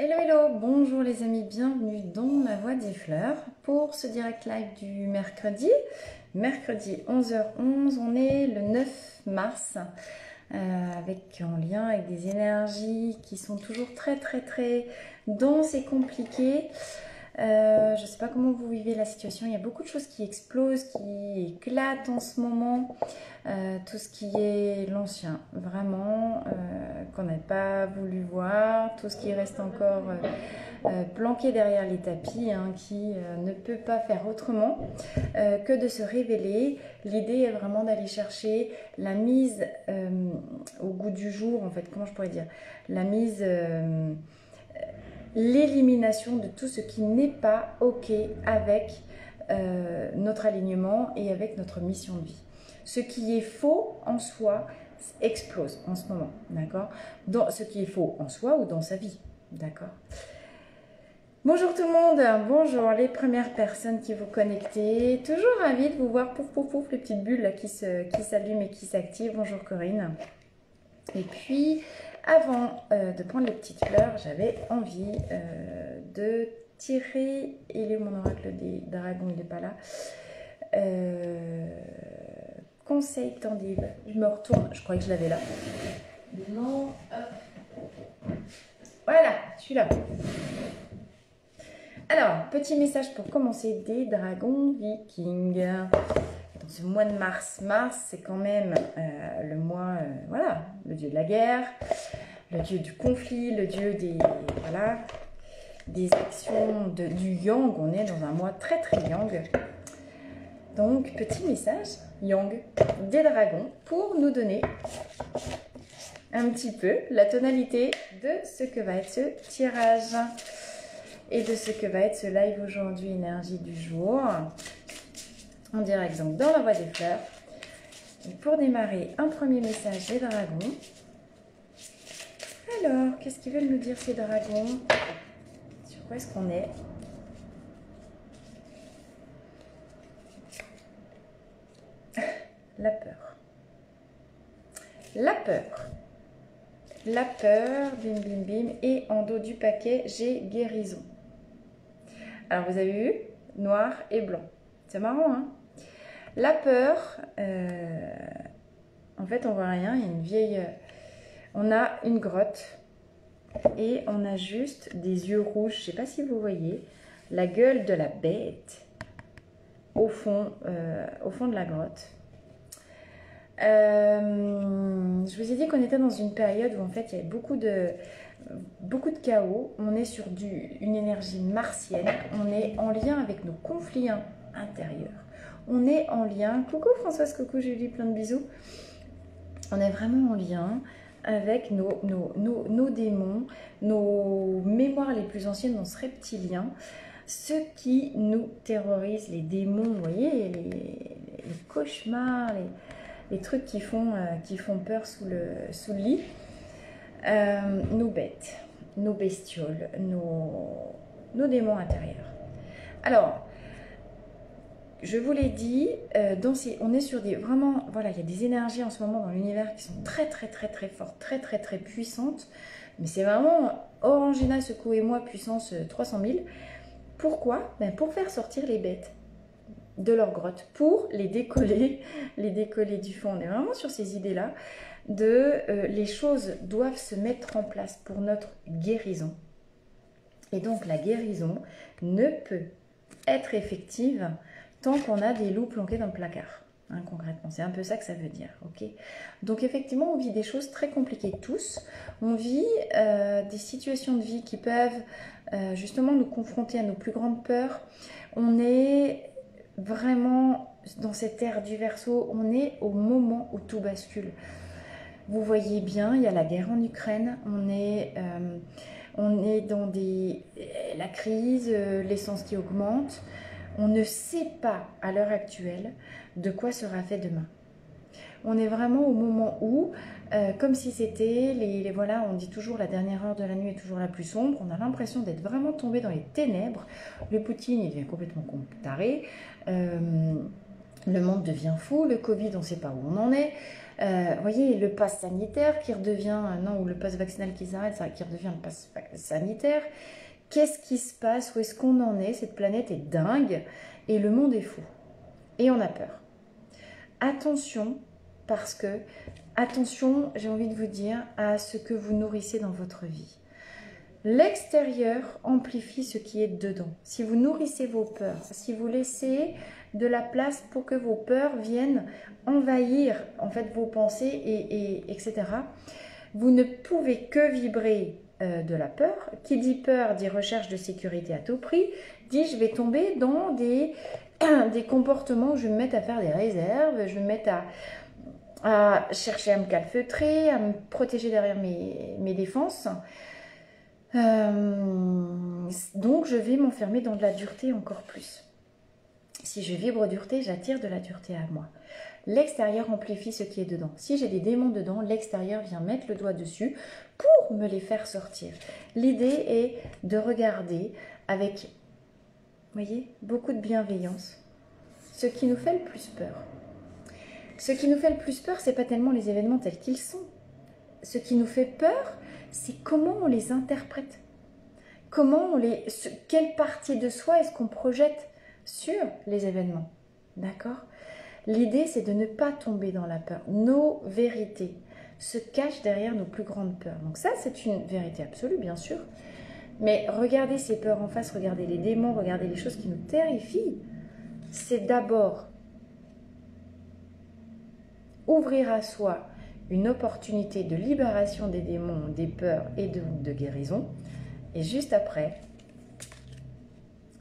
Hello hello, bonjour les amis, bienvenue dans ma voix des fleurs pour ce direct live du mercredi 11h11, on est le 9 mars en lien avec des énergies qui sont toujours très denses et compliquées. Je ne sais pas comment vous vivez la situation, il y a beaucoup de choses qui explosent, qui éclatent en ce moment. Tout ce qui est l'ancien, vraiment, qu'on n'a pas voulu voir, tout ce qui reste encore planqué derrière les tapis, hein, qui ne peut pas faire autrement que de se révéler. L'idée est vraiment d'aller chercher la mise au goût du jour, en fait, comment je pourrais dire, la mise... l'élimination de tout ce qui n'est pas OK avec notre alignement et avec notre mission de vie. Ce qui est faux en soi explose en ce moment, d'accord? Ce qui est faux en soi ou dans sa vie, d'accord? Bonjour tout le monde, bonjour les premières personnes qui vous connectez. Toujours ravie de vous voir, pouf pouf pouf, les petites bulles là, qui s'allument et qui s'activent. Bonjour Corinne. Et puis, avant de prendre les petites fleurs, j'avais envie de tirer... Il est où mon oracle des dragons? Il n'est pas là. Conseil tangible. Je me retourne, je croyais que je l'avais là. Non, hop. Voilà, je suis là. Alors, petit message pour commencer des dragons vikings. Dans ce mois de mars, c'est quand même le mois, voilà, le dieu de la guerre, le dieu du conflit, le dieu des actions du yang. On est dans un mois très yang. Donc, petit message, yang, des dragons, pour nous donner un petit peu la tonalité de ce que va être ce tirage et de ce que va être ce live aujourd'hui, énergie du jour, en direct donc dans la voie des fleurs. Et pour démarrer, un premier message des dragons. Alors, qu'est-ce qu'ils veulent nous dire ces dragons? Sur quoi est-ce qu'on est? La peur. La peur. La peur, bim bim bim. Et en dos du paquet, j'ai guérison. Alors, vous avez vu? Noir et blanc. C'est marrant, hein? La peur, en fait, on voit rien. Il y a une vieille... on a une grotte et on a juste des yeux rouges. Je ne sais pas si vous voyez. La gueule de la bête au fond de la grotte. Je vous ai dit qu'on était dans une période où en fait il y avait beaucoup de chaos. On est sur une énergie martienne. On est en lien avec nos conflits intérieurs. On est en lien. Coucou Françoise, coucou Julie, plein de bisous. On est vraiment en lien avec nos démons, nos mémoires les plus anciennes dans ce reptilien. Ce qui nous terrorise, les démons, vous voyez, les cauchemars, les trucs qui font peur sous le lit, nos bêtes, nos bestioles, nos démons intérieurs. Alors, je vous l'ai dit, on est sur des... Vraiment, voilà, il y a des énergies en ce moment dans l'univers qui sont très fortes, très puissantes. Mais c'est vraiment Orangina, secouez-moi, puissance 300 000. Pourquoi? Pour faire sortir les bêtes de leur grotte, pour les décoller du fond. On est vraiment sur ces idées-là les choses doivent se mettre en place pour notre guérison. Et donc la guérison ne peut être effective tant qu'on a des loups planqués dans le placard. Hein, concrètement, c'est un peu ça que ça veut dire. Ok. Donc effectivement, on vit des choses très compliquées tous. On vit des situations de vie qui peuvent justement nous confronter à nos plus grandes peurs. On est vraiment dans cette ère du Verseau, on est au moment où tout bascule. Vous voyez bien, il y a la guerre en Ukraine, on est dans la crise, l'essence qui augmente. On ne sait pas à l'heure actuelle de quoi sera fait demain. On est vraiment au moment où, comme si c'était, voilà, on dit toujours la dernière heure de la nuit est toujours la plus sombre, on a l'impression d'être vraiment tombé dans les ténèbres. Le Poutine, il devient complètement taré, le monde devient fou, le Covid, on ne sait pas où on en est. Vous voyez, le pass sanitaire qui redevient, non, ou le pass vaccinal qui s'arrête, qui redevient le pass sanitaire. Qu'est-ce qui se passe? Où est-ce qu'on en est? Cette planète est dingue et le monde est fou. Et on a peur. Attention, parce que, attention, j'ai envie de vous dire, à ce que vous nourrissez dans votre vie. L'extérieur amplifie ce qui est dedans. Si vous nourrissez vos peurs, si vous laissez de la place pour que vos peurs viennent envahir en fait vos pensées, etc., vous ne pouvez que vibrer de la peur. Qui dit peur dit recherche de sécurité à tout prix, dit je vais tomber dans des comportements où je vais me mettre à faire des réserves, je vais me mettre à chercher à me calfeutrer, à me protéger derrière mes défenses. Donc je vais m'enfermer dans de la dureté encore plus. Si je vibre dureté, j'attire de la dureté à moi. L'extérieur amplifie ce qui est dedans. Si j'ai des démons dedans, l'extérieur vient mettre le doigt dessus pour me les faire sortir. L'idée est de regarder avec, vous voyez, beaucoup de bienveillance ce qui nous fait le plus peur. Ce qui nous fait le plus peur, ce n'est pas tellement les événements tels qu'ils sont. Ce qui nous fait peur, c'est comment on les interprète. Quelle partie de soi est-ce qu'on projette sur les événements. D'accord? L'idée, c'est de ne pas tomber dans la peur. Nos vérités se cachent derrière nos plus grandes peurs. Donc ça, c'est une vérité absolue, bien sûr. Mais regardez ces peurs en face, regardez les démons, regardez les choses qui nous terrifient. C'est d'abord ouvrir à soi une opportunité de libération des démons, des peurs et de guérison. Et juste après,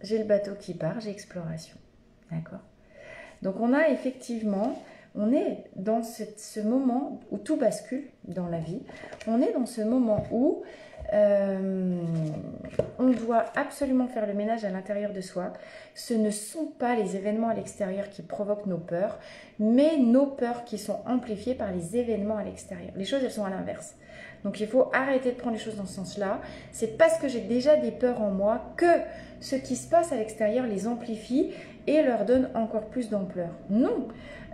j'ai le bateau qui part, j'ai exploration. D'accord? Donc on a effectivement, on est dans ce moment où tout bascule dans la vie. On est dans ce moment où on doit absolument faire le ménage à l'intérieur de soi. Ce ne sont pas les événements à l'extérieur qui provoquent nos peurs, mais nos peurs qui sont amplifiées par les événements à l'extérieur. Les choses, elles sont à l'inverse. Donc il faut arrêter de prendre les choses dans ce sens-là. C'est parce que j'ai déjà des peurs en moi que ce qui se passe à l'extérieur les amplifie et leur donne encore plus d'ampleur. Non,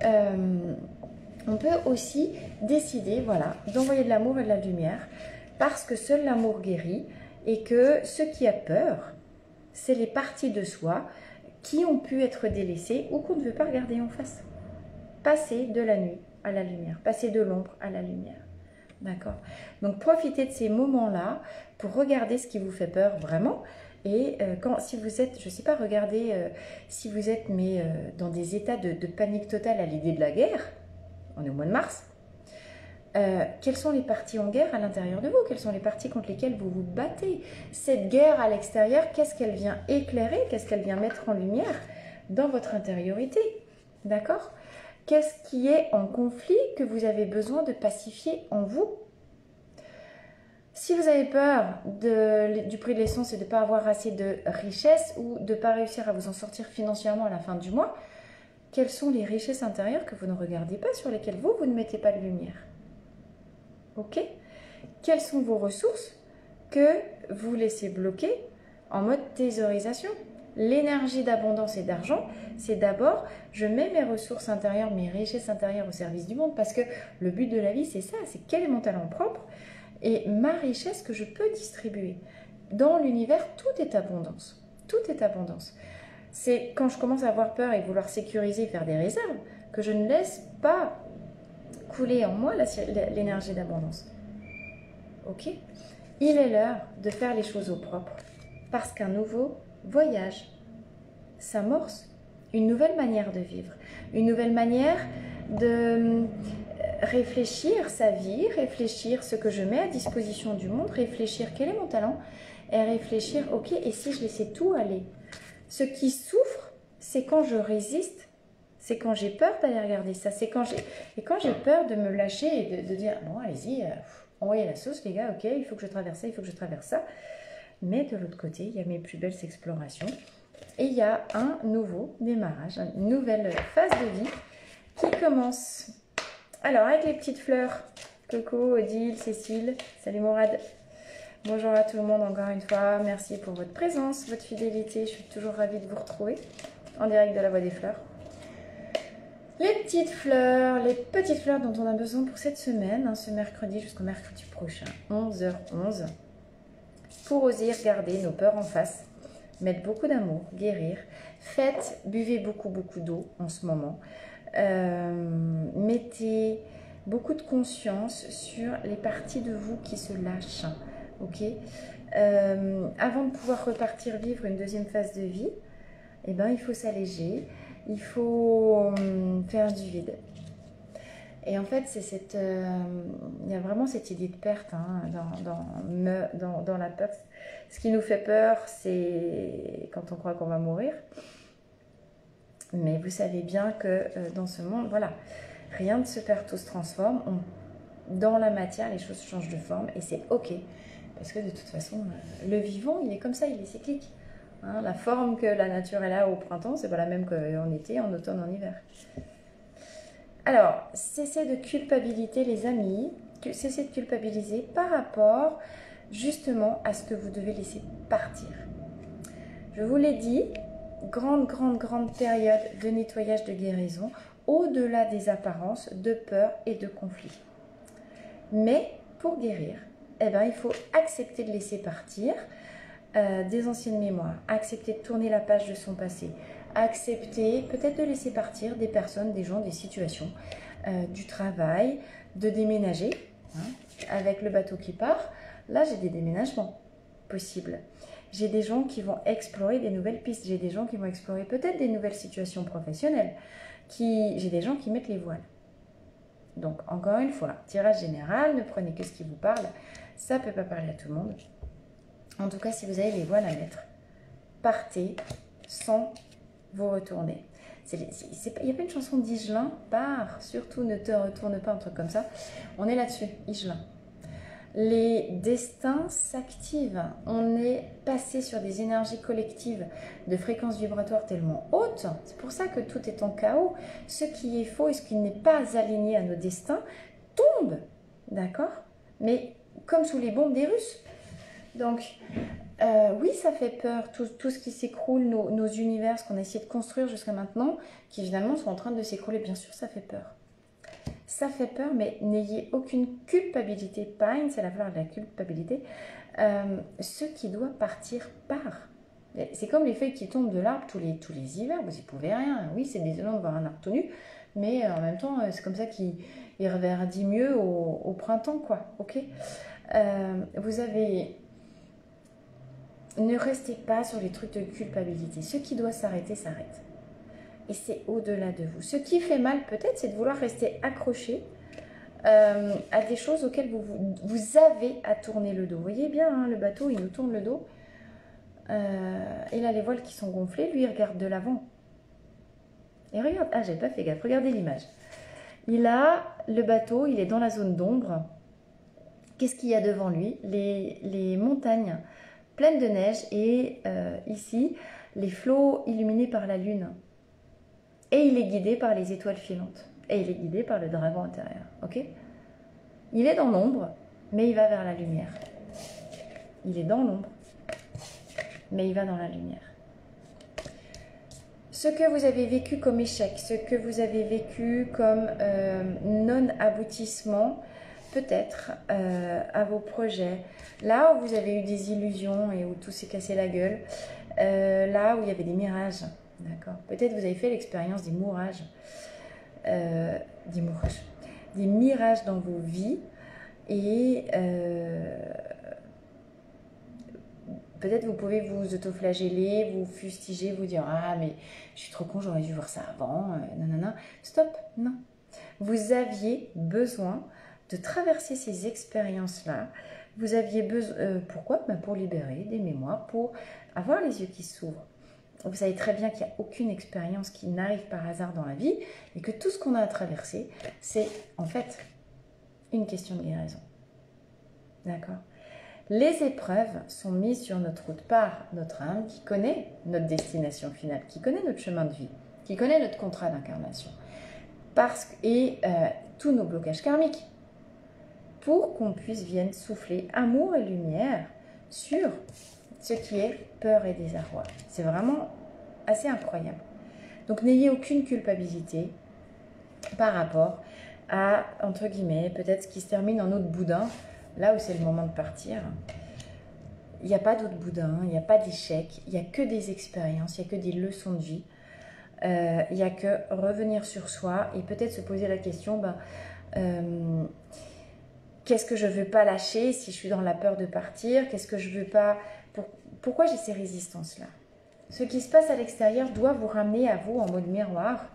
on peut aussi décider, voilà, d'envoyer de l'amour et de la lumière parce que seul l'amour guérit et que ce qui a peur, c'est les parties de soi qui ont pu être délaissées ou qu'on ne veut pas regarder en face. Passer de la nuit à la lumière, passer de l'ombre à la lumière. D'accord? Donc profitez de ces moments-là pour regarder ce qui vous fait peur vraiment. Et si vous êtes, je ne sais pas, regardez si vous êtes dans des états de panique totale à l'idée de la guerre, on est au mois de mars, quelles sont les parties en guerre à l'intérieur de vous? Quelles sont les parties contre lesquelles vous vous battez? Cette guerre à l'extérieur, qu'est-ce qu'elle vient éclairer? Qu'est-ce qu'elle vient mettre en lumière dans votre intériorité? D'accord? Qu'est-ce qui est en conflit que vous avez besoin de pacifier en vous? Si vous avez peur du prix de l'essence et de ne pas avoir assez de richesse ou de ne pas réussir à vous en sortir financièrement à la fin du mois, quelles sont les richesses intérieures que vous ne regardez pas, sur lesquelles vous ne mettez pas de lumière? Ok? Quelles sont vos ressources que vous laissez bloquer en mode thésaurisation? L'énergie d'abondance et d'argent, c'est d'abord, je mets mes ressources intérieures, mes richesses intérieures au service du monde, parce que le but de la vie, c'est ça, c'est quel est mon talent propre et ma richesse que je peux distribuer. Dans l'univers, tout est abondance. Tout est abondance. C'est quand je commence à avoir peur et vouloir sécuriser et faire des réserves que je ne laisse pas couler en moi l'énergie d'abondance. Ok? Il est l'heure de faire les choses au propre parce qu'un nouveau voyage s'amorce, une nouvelle manière de vivre, une nouvelle manière de réfléchir sa vie, réfléchir ce que je mets à disposition du monde, réfléchir quel est mon talent et réfléchir, ok, et si je laissais tout aller? Ce qui souffre, c'est quand je résiste, c'est quand j'ai peur d'aller regarder ça, quand j'ai peur de me lâcher et de dire, bon, allez-y, envoyez la sauce les gars, ok, il faut que je traverse ça, il faut que je traverse ça. Mais de l'autre côté, il y a mes plus belles explorations et il y a un nouveau démarrage, une nouvelle phase de vie qui commence. Alors, avec les petites fleurs, Coco, Odile, Cécile, salut Morad. Bonjour à tout le monde encore une fois. Merci pour votre présence, votre fidélité. Je suis toujours ravie de vous retrouver en direct de la Voix des Fleurs. Les petites fleurs dont on a besoin pour cette semaine, hein, ce mercredi jusqu'au mercredi prochain, 11h11, pour oser regarder nos peurs en face, mettre beaucoup d'amour, guérir. Buvez beaucoup d'eau en ce moment. Mettez beaucoup de conscience sur les parties de vous qui se lâchent, ok. Avant de pouvoir repartir vivre une deuxième phase de vie, eh ben, il faut s'alléger, il faut faire du vide. Et en fait, il y a vraiment cette idée de perte hein, dans la peur. Ce qui nous fait peur, c'est quand on croit qu'on va mourir. Mais vous savez bien que dans ce monde, voilà, rien ne se perd, tout se transforme. Dans la matière, les choses changent de forme et c'est ok. Parce que de toute façon, le vivant, il est comme ça, il est cyclique. Hein, la forme que la nature est là au printemps, c'est pas la même qu'en été, en automne, en hiver. Alors, cessez de culpabiliser les amis, cessez de culpabiliser par rapport justement à ce que vous devez laisser partir. Je vous l'ai dit, grande période de nettoyage, de guérison, au-delà des apparences de peur et de conflit. Mais pour guérir, eh ben, il faut accepter de laisser partir des anciennes mémoires, accepter de tourner la page de son passé, accepter peut-être de laisser partir des personnes, des gens, des situations, du travail, de déménager, hein, avec le bateau qui part. Là, j'ai des déménagements possibles. J'ai des gens qui vont explorer des nouvelles pistes. J'ai des gens qui vont explorer peut-être des nouvelles situations professionnelles. J'ai des gens qui mettent les voiles. Donc, encore une fois, tirage général, ne prenez que ce qui vous parle. Ça ne peut pas parler à tout le monde. En tout cas, si vous avez les voiles à mettre, partez sans vous retourner. Il n'y a pas une chanson d'Higelin, pars, surtout ne te retourne pas, un truc comme ça. On est là-dessus, Higelin. Les destins s'activent. On est passé sur des énergies collectives de fréquences vibratoires tellement hautes. C'est pour ça que tout est en chaos. Ce qui est faux et ce qui n'est pas aligné à nos destins tombe. D'accord? Mais comme sous les bombes des Russes. Donc, oui, ça fait peur. Tout ce qui s'écroule, nos univers, ce qu'on a essayé de construire jusqu'à maintenant, qui finalement sont en train de s'écrouler. Bien sûr, ça fait peur. Ça fait peur, mais n'ayez aucune culpabilité. Pine, c'est la fleur de la culpabilité. Ce qui doit partir part. C'est comme les feuilles qui tombent de l'arbre tous les hivers. Vous n'y pouvez rien. Oui, c'est désolant de voir un arbre tout nu, mais en même temps, c'est comme ça qu'il reverdit mieux au printemps, quoi. Ok. Vous avez... Ne restez pas sur les trucs de culpabilité. Ce qui doit s'arrêter, s'arrête. Et c'est au-delà de vous. Ce qui fait mal peut-être, c'est de vouloir rester accroché à des choses auxquelles vous avez à tourner le dos. Vous voyez bien, hein, le bateau, il nous tourne le dos. Et là, les voiles qui sont gonflées, lui, il regarde de l'avant. Et regarde, ah, j'avais pas fait gaffe, regardez l'image. Il a le bateau, il est dans la zone d'ombre. Qu'est-ce qu'il y a devant lui? Les montagnes pleines de neige et ici, les flots illuminés par la lune. Et il est guidé par les étoiles filantes. Et il est guidé par le dragon intérieur. Ok? Il est dans l'ombre, mais il va vers la lumière. Il est dans l'ombre, mais il va dans la lumière. Ce que vous avez vécu comme échec, ce que vous avez vécu comme non-aboutissement, peut-être à vos projets, là où vous avez eu des illusions et où tout s'est cassé la gueule, là où il y avait des mirages. D'accord. Peut-être vous avez fait l'expérience des mirages, des mirages dans vos vies et peut-être vous pouvez vous autoflageller, vous fustiger, vous dire ah mais je suis trop con, j'aurais dû voir ça avant, nanana. Stop, non. Vous aviez besoin de traverser ces expériences-là. Vous aviez besoin, pourquoi? Pour libérer des mémoires, pour avoir les yeux qui s'ouvrent. Vous savez très bien qu'il n'y a aucune expérience qui n'arrive par hasard dans la vie et que tout ce qu'on a à traverser, c'est en fait une question de guérison. D'accord? Les épreuves sont mises sur notre route par notre âme qui connaît notre destination finale, qui connaît notre chemin de vie, qui connaît notre contrat d'incarnation et tous nos blocages karmiques pour qu'on puisse vienne souffler amour et lumière sur ce qui est peur et désarroi. C'est vraiment assez incroyable. Donc n'ayez aucune culpabilité. par rapport à, entre guillemets, peut-être ce qui se termine en autre boudin, là où c'est le moment de partir. Il n'y a pas d'autre boudin, il n'y a pas d'échec, il n'y a que des expériences, il n'y a que des leçons de vie. Il n'y a que revenir sur soi et peut-être se poser la question, qu'est-ce que je ne veux pas lâcher si je suis dans la peur de partir? Qu'est-ce que je ne veux pas... Pourquoi j'ai ces résistances-là? Ce qui se passe à l'extérieur doit vous ramener à vous en mode miroir.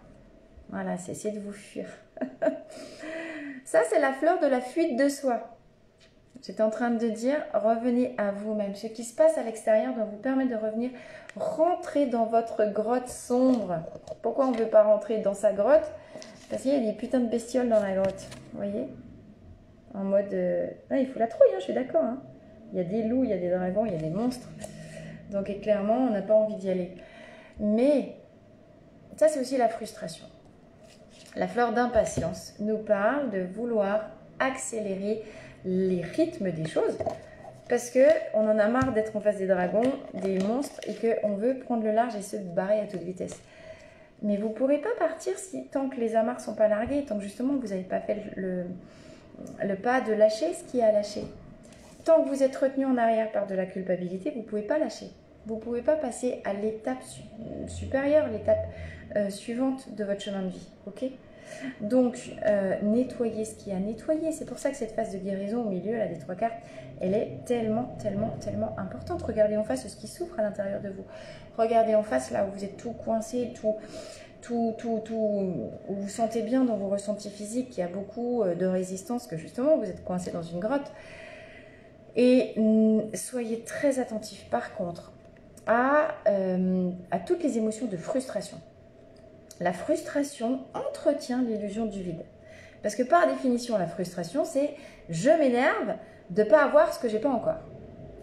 Voilà, c'est essayer de vous fuir. Ça, c'est la fleur de la fuite de soi. J'étais en train de dire, revenez à vous-même. Ce qui se passe à l'extérieur doit vous permettre de revenir, rentrer dans votre grotte sombre. Pourquoi on ne veut pas rentrer dans sa grotte? Parce qu'il y a des putains de bestioles dans la grotte. Vous voyez? En mode... il faut la trouille, hein, je suis d'accord. Hein. Il y a des loups, il y a des dragons, il y a des monstres. Donc et clairement, on n'a pas envie d'y aller. Mais ça, c'est aussi la frustration. La fleur d'impatience nous parle de vouloir accélérer les rythmes des choses parce qu'on en a marre d'être en face des dragons, des monstres et qu'on veut prendre le large et se barrer à toute vitesse. Mais vous ne pourrez pas partir tant que les amarres ne sont pas larguées, tant que justement vous n'avez pas fait le pas de lâcher ce qui est à lâcher. Tant que vous êtes retenu en arrière par de la culpabilité, vous ne pouvez pas lâcher. Vous ne pouvez pas passer à l'étape supérieure, l'étape suivante de votre chemin de vie. Ok ? Donc, nettoyer ce qui est à nettoyer. C'est pour ça que cette phase de guérison au milieu, là, des 3 cartes, elle est tellement, tellement, tellement importante. Regardez en face ce qui souffre à l'intérieur de vous. Regardez en face là où vous êtes tout coincé, où vous vous sentez bien dans vos ressentis physiques, qu'il y a beaucoup de résistance, que justement vous êtes coincé dans une grotte. Et soyez très attentifs par contre à toutes les émotions de frustration. La frustration entretient l'illusion du vide. Parce que par définition, la frustration, c'est je m'énerve de ne pas avoir ce que je n'ai pas encore.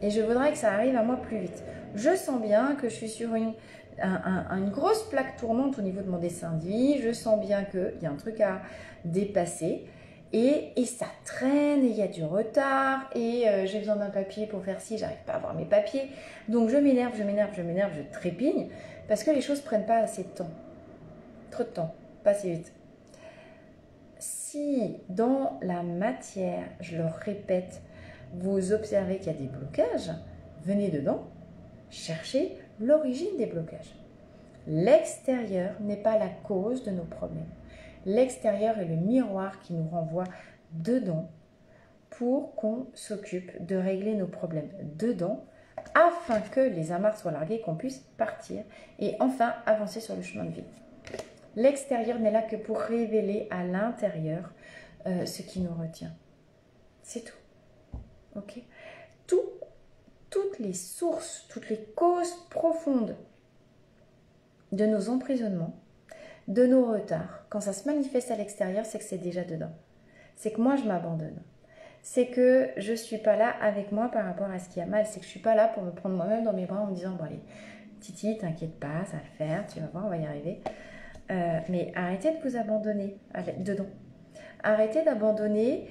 Et je voudrais que ça arrive à moi plus vite. Je sens bien que je suis sur une grosse plaque tournante au niveau de mon dessin de vie. Je sens bien qu'il y a un truc à dépasser. Et ça traîne, et il y a du retard, et j'ai besoin d'un papier pour faire ci, j'arrive pas à avoir mes papiers. Donc je m'énerve, je trépigne, parce que les choses ne prennent pas assez de temps. Trop de temps, pas assez vite. Si dans la matière, je le répète, vous observez qu'il y a des blocages, venez dedans, cherchez l'origine des blocages. L'extérieur n'est pas la cause de nos problèmes. L'extérieur est le miroir qui nous renvoie dedans pour qu'on s'occupe de régler nos problèmes dedans afin que les amarres soient larguées, qu'on puisse partir et enfin avancer sur le chemin de vie. L'extérieur n'est là que pour révéler à l'intérieur ce qui nous retient. C'est tout. Ok ? Toutes les sources, toutes les causes profondes de nos emprisonnements, de nos retards, quand ça se manifeste à l'extérieur, c'est que c'est déjà dedans. C'est que moi, je m'abandonne. C'est que je ne suis pas là avec moi par rapport à ce qui a mal. C'est que je ne suis pas là pour me prendre moi-même dans mes bras en me disant, bon allez, Titi, t'inquiète pas, ça va le faire, tu vas voir, on va y arriver. Mais arrêtez de vous abandonner dedans. Arrêtez d'abandonner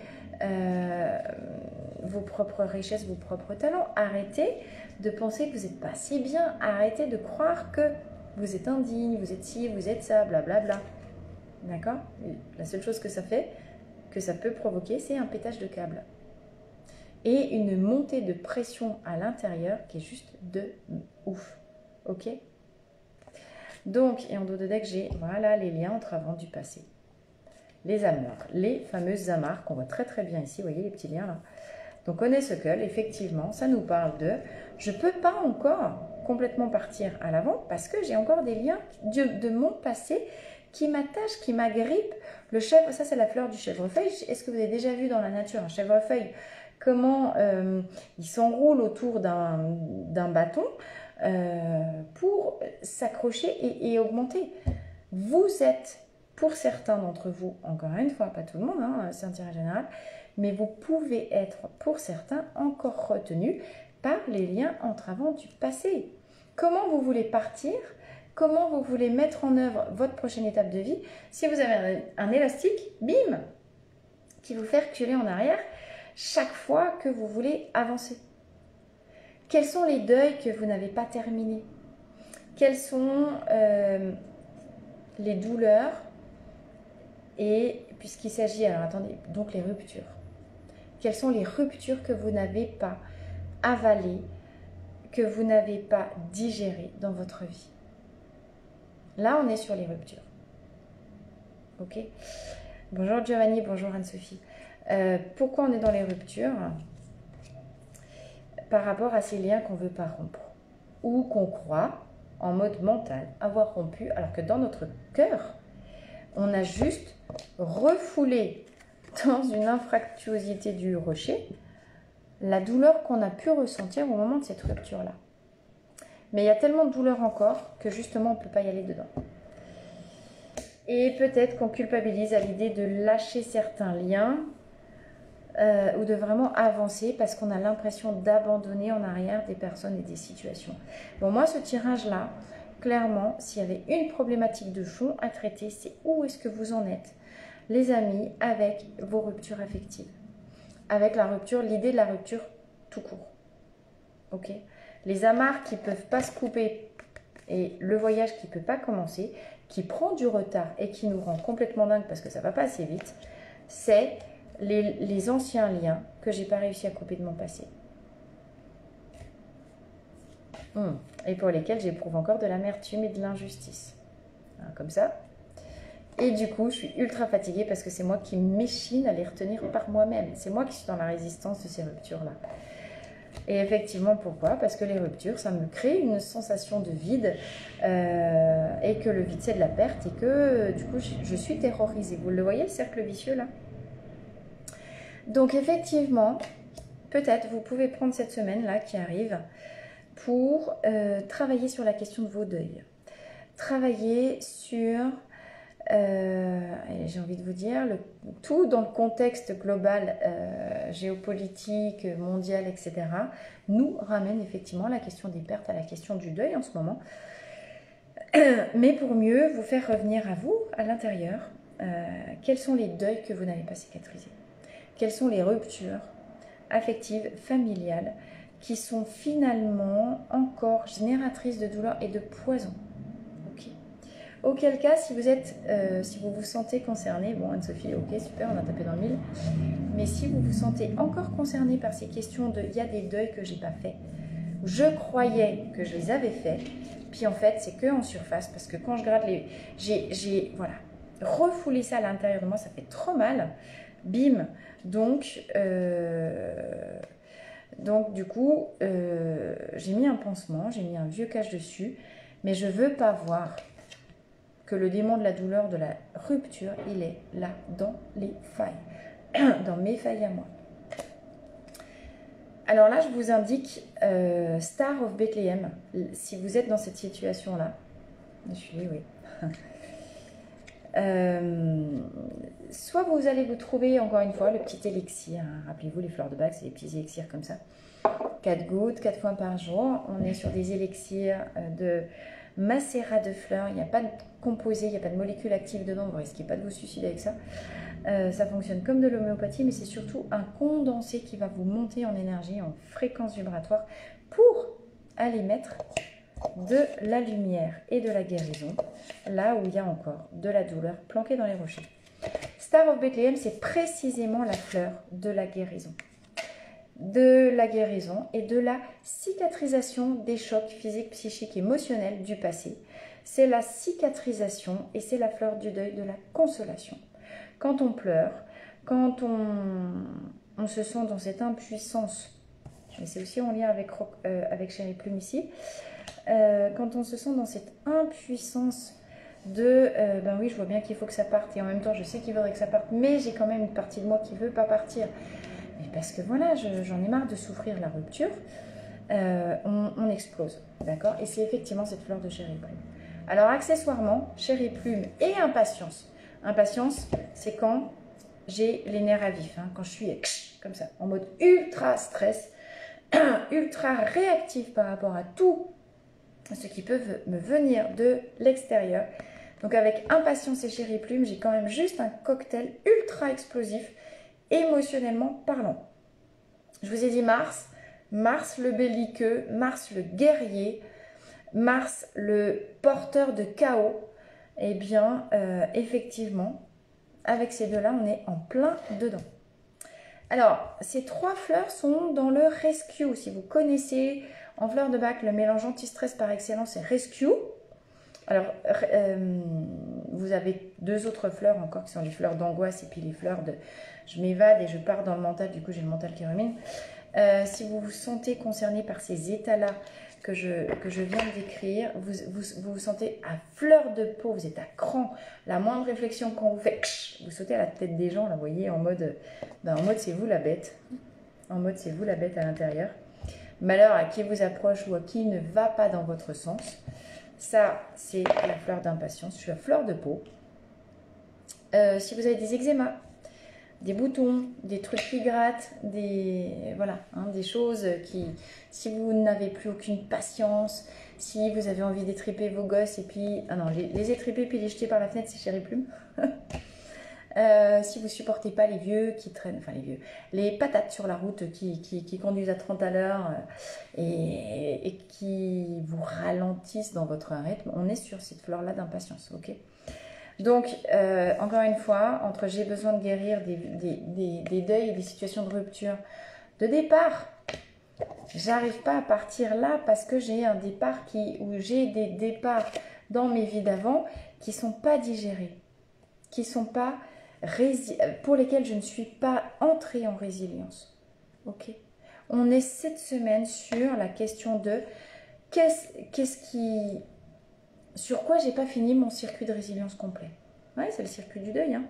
vos propres richesses, vos propres talents. Arrêtez de penser que vous n'êtes pas si bien. Arrêtez de croire que vous êtes indigne, vous êtes ci, vous êtes ça, blablabla. D'accord ? La seule chose que ça fait, que ça peut provoquer, c'est un pétage de câble. Et une montée de pression à l'intérieur qui est juste de ouf. Ok ? Donc, et en dos de deck, j'ai voilà les liens entre avant du passé. Les amarres, les fameuses amarres qu'on voit très très bien ici, vous voyez les petits liens là. Donc on est ce que, effectivement, ça nous parle de je ne peux pas encore complètement partir à l'avant parce que j'ai encore des liens de mon passé qui m'attachent, qui m'agrippent. Le chèvre, ça c'est la fleur du chèvrefeuille. Est-ce que vous avez déjà vu dans la nature un chèvrefeuille, comment il s'enroule autour d'un bâton pour s'accrocher et augmenter. Vous êtes, pour certains d'entre vous, encore une fois, pas tout le monde, hein, c'est un tirage général, mais vous pouvez être, pour certains, encore retenu par les liens entravants du passé. Comment vous voulez partir? Comment vous voulez mettre en œuvre votre prochaine étape de vie? Si vous avez un élastique, bim, qui vous fait reculer en arrière chaque fois que vous voulez avancer. Quels sont les deuils que vous n'avez pas terminés? Quelles sont les douleurs Et puisqu'il s'agit, alors attendez, donc les ruptures. Quelles sont les ruptures que vous n'avez pas avalées, que vous n'avez pas digérées dans votre vie? Là, on est sur les ruptures. Ok? Bonjour Giovanni, bonjour Anne-Sophie. Pourquoi on est dans les ruptures? Par rapport à ces liens qu'on ne veut pas rompre. Ou qu'on croit, en mode mental, avoir rompu, alors que dans notre cœur, on a juste refoulé dans une infractuosité du rocher la douleur qu'on a pu ressentir au moment de cette rupture-là. Mais il y a tellement de douleur encore que justement on ne peut pas y aller dedans. Et peut-être qu'on culpabilise à l'idée de lâcher certains liens ou de vraiment avancer parce qu'on a l'impression d'abandonner en arrière des personnes et des situations. Bon, moi, ce tirage-là, clairement, s'il y avait une problématique de fond à traiter, c'est où est-ce que vous en êtes, les amis, avec vos ruptures affectives. Avec la rupture, l'idée de la rupture tout court. Ok? Les amarres qui ne peuvent pas se couper et le voyage qui ne peut pas commencer, qui prend du retard et qui nous rend complètement dingue parce que ça ne va pas assez vite, c'est les anciens liens que j'ai pas réussi à couper de mon passé. Et pour lesquels j'éprouve encore de l'amertume et de l'injustice. Comme ça. Et du coup, je suis ultra fatiguée parce que c'est moi qui m'échine à les retenir par moi-même. C'est moi qui suis dans la résistance de ces ruptures-là. Et effectivement, pourquoi? Parce que les ruptures, ça me crée une sensation de vide et que le vide, c'est de la perte et que du coup, je suis terrorisée. Vous le voyez, le cercle vicieux là? Donc effectivement, peut-être vous pouvez prendre cette semaine-là qui arrive pour travailler sur la question de vos deuils. Travailler sur, j'ai envie de vous dire, tout dans le contexte global, géopolitique, mondial, etc., nous ramène effectivement à la question des pertes, à la question du deuil en ce moment. Mais pour mieux vous faire revenir à vous, à l'intérieur, quels sont les deuils que vous n'avez pas cicatrisés? Quelles sont les ruptures affectives, familiales, qui sont finalement encore génératrices de douleur et de poison? Okay. Auquel cas, si vous vous sentez concerné, bon Anne-Sophie, ok, super, on a tapé dans le mille, mais si vous vous sentez encore concerné par ces questions de, il y a des deuils que j'ai pas fait, je croyais que je les avais faits, puis en fait, c'est que en surface, parce que quand je gratte j'ai voilà, refoulé ça à l'intérieur de moi, ça fait trop mal. Bim, donc du coup, j'ai mis un pansement, j'ai mis un vieux cache dessus, mais je ne veux pas voir que le démon de la douleur, de la rupture, il est là, dans les failles, dans mes failles à moi. Alors là, je vous indique Star of Bethlehem, si vous êtes dans cette situation-là. Je suis, oui. Soit vous allez vous trouver encore une fois le petit élixir, hein. Rappelez-vous les fleurs de bac, c'est des petits élixirs comme ça, 4 gouttes, 4 fois par jour. On est sur des élixirs de macérat de fleurs, il n'y a pas de composé, il n'y a pas de molécules actives dedans, vous ne risquez pas de vous suicider avec ça. Ça fonctionne comme de l'homéopathie, mais c'est surtout un condensé qui va vous monter en énergie, en fréquence vibratoire pour aller mettre de la lumière et de la guérison, là où il y a encore de la douleur planquée dans les rochers. Star of Bethlehem, c'est précisément la fleur de la guérison. De la guérison et de la cicatrisation des chocs physiques, psychiques, émotionnels du passé. C'est la cicatrisation et c'est la fleur du deuil, de la consolation. Quand on pleure, quand on se sent dans cette impuissance, mais c'est aussi en lien avec Chérie Plume ici, quand on se sent dans cette impuissance de ben oui, je vois bien qu'il faut que ça parte et en même temps je sais qu'il faudrait que ça parte, mais j'ai quand même une partie de moi qui ne veut pas partir. Mais parce que voilà, j'en ai marre de souffrir la rupture, on explose, d'accord? Et c'est effectivement cette fleur de Chérie Plume. Alors accessoirement, Chérie Plume et impatience. Impatience, c'est quand j'ai les nerfs à vif, hein, quand je suis comme ça, en mode ultra stress, ultra réactif par rapport à tout ce qui peut me venir de l'extérieur. Donc avec impatience et Chérie Plume, j'ai quand même juste un cocktail ultra explosif, émotionnellement parlant. Je vous ai dit Mars le belliqueux, Mars le guerrier, Mars le porteur de chaos. Eh bien, effectivement, avec ces deux-là, on est en plein dedans. Alors, ces 3 fleurs sont dans le Rescue. Si vous connaissez en fleurs de bac, le mélange anti-stress par excellence, c'est Rescue. Alors, vous avez 2 autres fleurs encore qui sont les fleurs d'angoisse et puis les fleurs de je m'évade et je pars dans le mental, du coup j'ai le mental qui rumine. Si vous vous sentez concerné par ces états-là que je viens de décrire, vous vous sentez à fleur de peau, vous êtes à cran. La moindre réflexion qu'on vous fait, vous sautez à la tête des gens, là, vous voyez, en mode c'est vous la bête. En mode c'est vous la bête à l'intérieur. Malheur à qui vous approche ou à qui ne va pas dans votre sens. Ça, c'est la fleur d'impatience. Je suis à fleur de peau. Si vous avez des eczémas, des boutons, des trucs qui grattent, voilà, des choses qui, si vous n'avez plus aucune patience, si vous avez envie d'étriper vos gosses et puis, les étriper puis les jeter par la fenêtre, c'est Chéri Plume. Si vous supportez pas les vieux qui traînent, les patates sur la route qui conduisent à 30 à l'heure et qui vous ralentissent dans votre rythme, on est sur cette fleur-là d'impatience, ok? Donc, encore une fois, entre j'ai besoin de guérir des deuils et des situations de rupture, de départ, j'arrive pas à partir là parce que j'ai un départ où j'ai des départs dans mes vies d'avant qui sont pas digérés, qui sont pas pour lesquels je ne suis pas entrée en résilience. Ok? On est cette semaine sur la question de sur quoi j'ai pas fini mon circuit de résilience complet. Ouais, c'est le circuit du deuil, hein.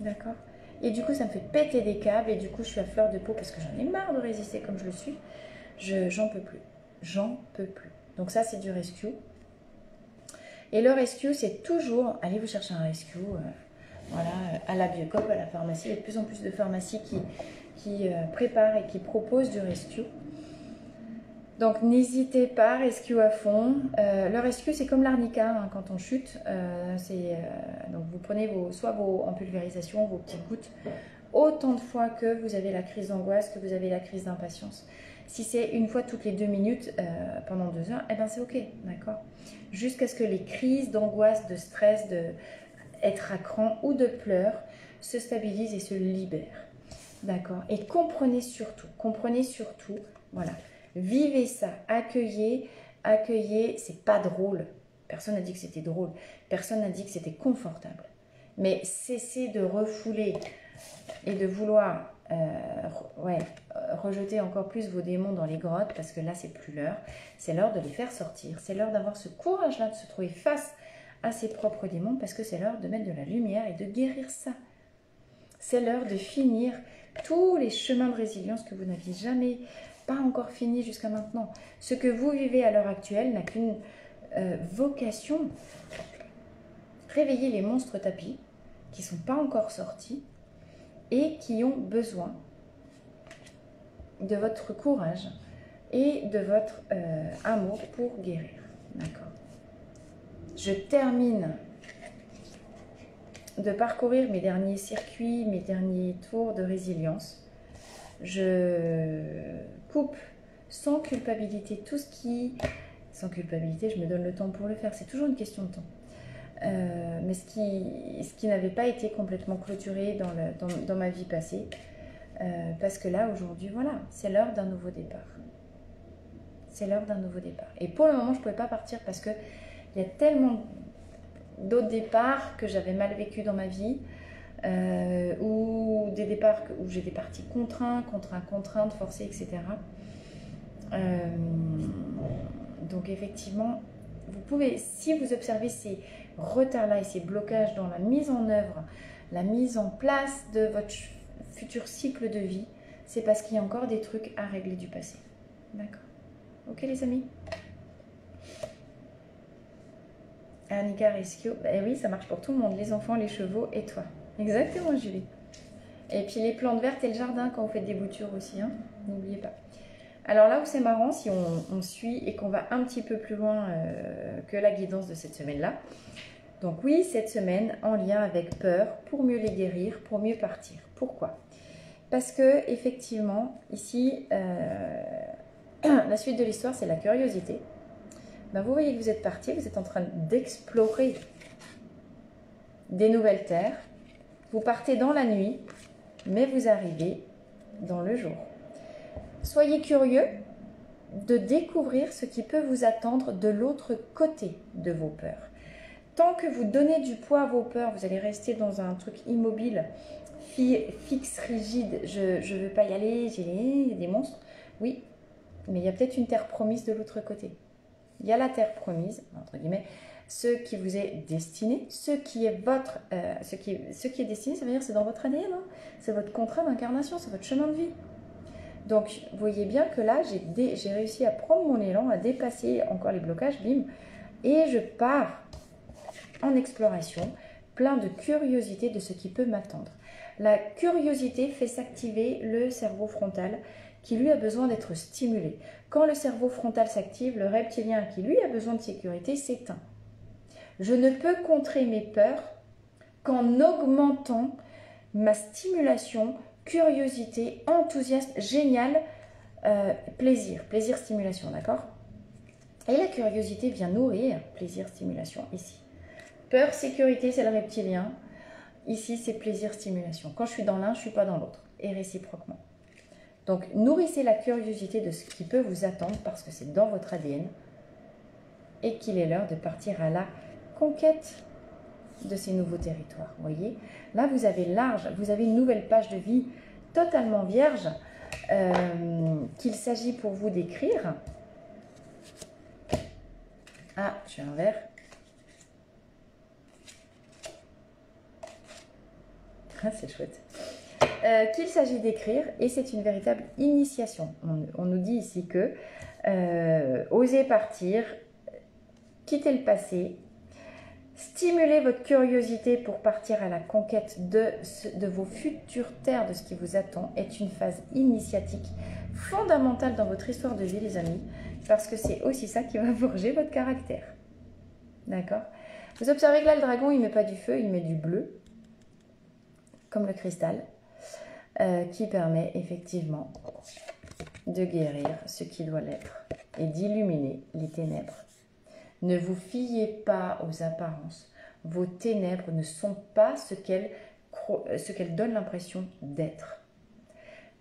D'accord? Et du coup, ça me fait péter des câbles et du coup, je suis à fleur de peau parce que j'en ai marre de résister comme je le suis. J'en peux plus. J'en peux plus. Donc ça, c'est du rescue. Et le rescue, c'est toujours, allez vous chercher un rescue, voilà, à la Biocop, à la pharmacie. Il y a de plus en plus de pharmacies qui préparent et qui proposent du rescue. Donc n'hésitez pas, rescue à fond. Le rescue, c'est comme l'arnica, hein, quand on chute. Donc vous prenez en pulvérisation, vos petites gouttes, autant de fois que vous avez la crise d'angoisse, que vous avez la crise d'impatience. Si c'est une fois toutes les 2 minutes pendant 2 heures, eh ben c'est ok, d'accord? Jusqu'à ce que les crises d'angoisse, de stress, d'être à cran ou de pleurs se stabilisent et se libèrent. D'accord? Et comprenez surtout, voilà, vivez ça, accueillez, c'est pas drôle. Personne n'a dit que c'était drôle, personne n'a dit que c'était confortable. Mais cessez de refouler et de vouloir rejeter encore plus vos démons dans les grottes parce que là, c'est plus l'heure. C'est l'heure de les faire sortir. C'est l'heure d'avoir ce courage-là de se trouver face à ses propres démons parce que c'est l'heure de mettre de la lumière et de guérir ça. C'est l'heure de finir tous les chemins de résilience que vous n'aviez jamais pas encore fini jusqu'à maintenant. Ce que vous vivez à l'heure actuelle n'a qu'une vocation. Réveiller les monstres tapis qui ne sont pas encore sortis et qui ont besoin de votre courage et de votre amour pour guérir. D'accord. Je termine de parcourir mes derniers circuits, mes derniers tours de résilience. Je coupe sans culpabilité tout ce qui... Sans culpabilité, je me donne le temps pour le faire. C'est toujours une question de temps. Mais ce qui n'avait pas été complètement clôturé dans ma vie passée. Parce que là, aujourd'hui, voilà, c'est l'heure d'un nouveau départ. C'est l'heure d'un nouveau départ. Et pour le moment, je ne pouvais pas partir parce qu'il y a tellement d'autres départs que j'avais mal vécu dans ma vie. Ou des départs où j'étais partie contrainte, forcée, etc. Donc effectivement, vous pouvez, si vous observez ces retards-là et ces blocages dans la mise en œuvre, la mise en place de votre futur cycle de vie, c'est parce qu'il y a encore des trucs à régler du passé. D'accord? Ok les amis? Annika Rescue, oui, ça marche pour tout le monde, les enfants, les chevaux et toi. Exactement, Julie. Et puis les plantes vertes et le jardin quand vous faites des boutures aussi, hein, n'oubliez pas. Alors là où c'est marrant, si on suit et qu'on va un petit peu plus loin que la guidance de cette semaine-là. Donc oui, cette semaine en lien avec peur, pour mieux les guérir, pour mieux partir. Pourquoi? Parce que effectivement, ici, la suite de l'histoire, c'est la curiosité. Ben, vous voyez que vous êtes parti, vous êtes en train d'explorer des nouvelles terres, Vous partez dans la nuit, mais vous arrivez dans le jour. Soyez curieux de découvrir ce qui peut vous attendre de l'autre côté de vos peurs. Tant que vous donnez du poids à vos peurs, vous allez rester dans un truc immobile, fixe, rigide. Je ne veux pas y aller, il y a des monstres. Oui, mais il y a peut-être une terre promise de l'autre côté. Il y a la terre promise, entre guillemets, ce qui vous est destiné, ce qui est destiné, ça veut dire que c'est dans votre ADN, hein. C'est votre contrat d'incarnation, c'est votre chemin de vie. Donc, vous voyez bien que là, j'ai réussi à prendre mon élan, à dépasser encore les blocages, bim, et je pars en exploration, plein de curiosité de ce qui peut m'attendre. La curiosité fait s'activer le cerveau frontal qui lui a besoin d'être stimulé. Quand le cerveau frontal s'active, le reptilien qui lui a besoin de sécurité s'éteint. Je ne peux contrer mes peurs qu'en augmentant ma stimulation, curiosité, enthousiasme, génial, plaisir, stimulation, d'accord? Et la curiosité vient nourrir plaisir, stimulation ici. Peur, sécurité, c'est le reptilien. Ici, c'est plaisir, stimulation. Quand je suis dans l'un, je ne suis pas dans l'autre. Et réciproquement. Donc, nourrissez la curiosité de ce qui peut vous attendre parce que c'est dans votre ADN. Et qu'il est l'heure de partir à la conquête de ces nouveaux territoires. Vous voyez, là, vous avez large, vous avez une nouvelle page de vie totalement vierge qu'il s'agit pour vous d'écrire. Ah, j'ai un verre. Ah, c'est chouette. Qu'il s'agit d'écrire et c'est une véritable initiation. On nous dit ici que osez partir, quittez le passé, stimulez votre curiosité pour partir à la conquête de vos futures terres, de ce qui vous attend, est une phase initiatique fondamentale dans votre histoire de vie, les amis, parce que c'est aussi ça qui va forger votre caractère. D'accord? Vous observez que là, le dragon, il ne met pas du feu, il met du bleu, comme le cristal, qui permet effectivement de guérir ce qui doit l'être et d'illuminer les ténèbres. Ne vous fiez pas aux apparences. Vos ténèbres ne sont pas ce qu'elles donnent l'impression d'être.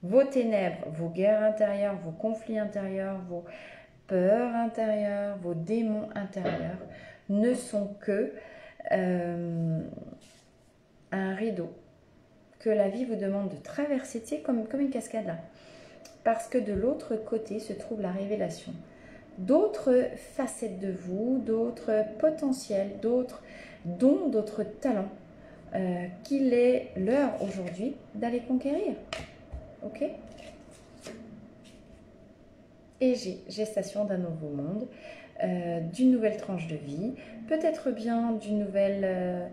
Vos ténèbres, vos guerres intérieures, vos conflits intérieurs, vos peurs intérieures, vos démons intérieurs ne sont que un rideau que la vie vous demande de traverser, tu sais, comme une cascade là. Parce que de l'autre côté se trouve la révélation d'autres facettes de vous, d'autres potentiels, d'autres dons, d'autres talents qu'il est l'heure aujourd'hui d'aller conquérir. Ok? Et gestation d'un nouveau monde, d'une nouvelle tranche de vie, peut-être bien d'une nouvelle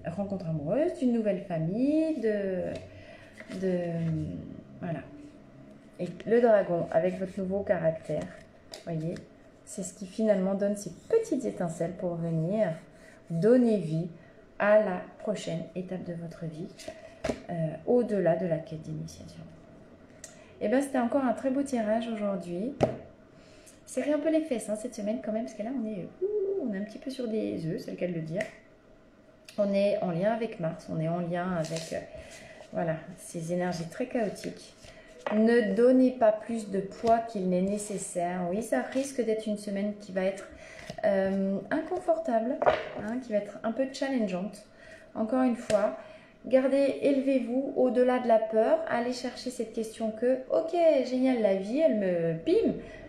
rencontre amoureuse, d'une nouvelle famille, voilà. Et le dragon, avec votre nouveau caractère, voyez, c'est ce qui finalement donne ces petites étincelles pour venir donner vie à la prochaine étape de votre vie, au-delà de la quête d'initiation. Et bien, c'était encore un très beau tirage aujourd'hui. Serrez un peu les fesses cette semaine quand même, parce que là, on est un petit peu sur des œufs, c'est le cas de le dire. On est en lien avec Mars, on est en lien avec voilà, ces énergies très chaotiques. Ne donnez pas plus de poids qu'il n'est nécessaire. Oui, ça risque d'être une semaine qui va être inconfortable, qui va être un peu challengeante. Encore une fois, élevez-vous au-delà de la peur. Allez chercher cette question que, ok, génial, la vie, elle me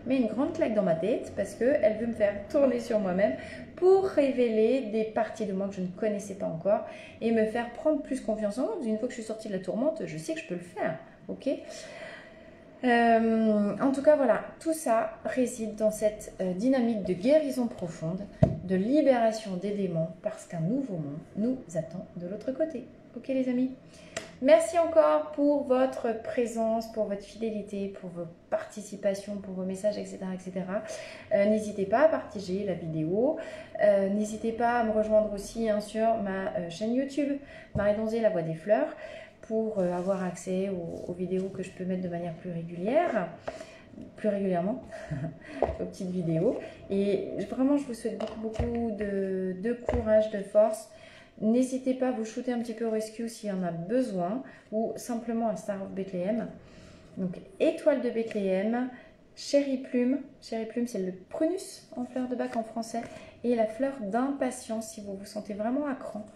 met une grande claque dans ma tête parce qu'elle veut me faire tourner sur moi-même pour révéler des parties de moi que je ne connaissais pas encore et me faire prendre plus confiance en moi. Une fois que je suis sortie de la tourmente, je sais que je peux le faire, ok ? En tout cas, voilà, tout ça réside dans cette dynamique de guérison profonde, de libération des démons, parce qu'un nouveau monde nous attend de l'autre côté. Ok les amis? Merci encore pour votre présence, pour votre fidélité, pour vos participations, pour vos messages, etc. etc. N'hésitez pas à partager la vidéo. N'hésitez pas à me rejoindre aussi sur ma chaîne YouTube, Marie Donzé, la voix des fleurs, pour avoir accès aux vidéos que je peux mettre de manière plus régulièrement, aux petites vidéos. Et vraiment, je vous souhaite beaucoup de courage, de force. N'hésitez pas à vous shooter un petit peu au rescue s'il y en a besoin, ou simplement à Star of Bethlehem. Donc étoile de Bethléem, Chéri Plume c'est le prunus en fleur de bac en français, et la fleur d'impatience si vous vous sentez vraiment à cran.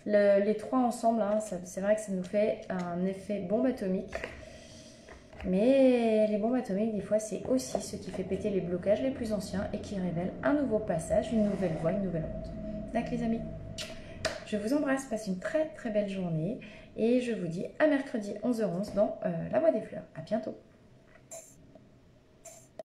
Les trois ensemble, hein, c'est vrai que ça nous fait un effet bombe atomique. Mais les bombes atomiques, des fois, c'est aussi ce qui fait péter les blocages les plus anciens et qui révèle un nouveau passage, une nouvelle voie, une nouvelle route. D'accord les amis, je vous embrasse, passez une très très belle journée et je vous dis à mercredi 11h11 dans La Voie des Fleurs. À bientôt.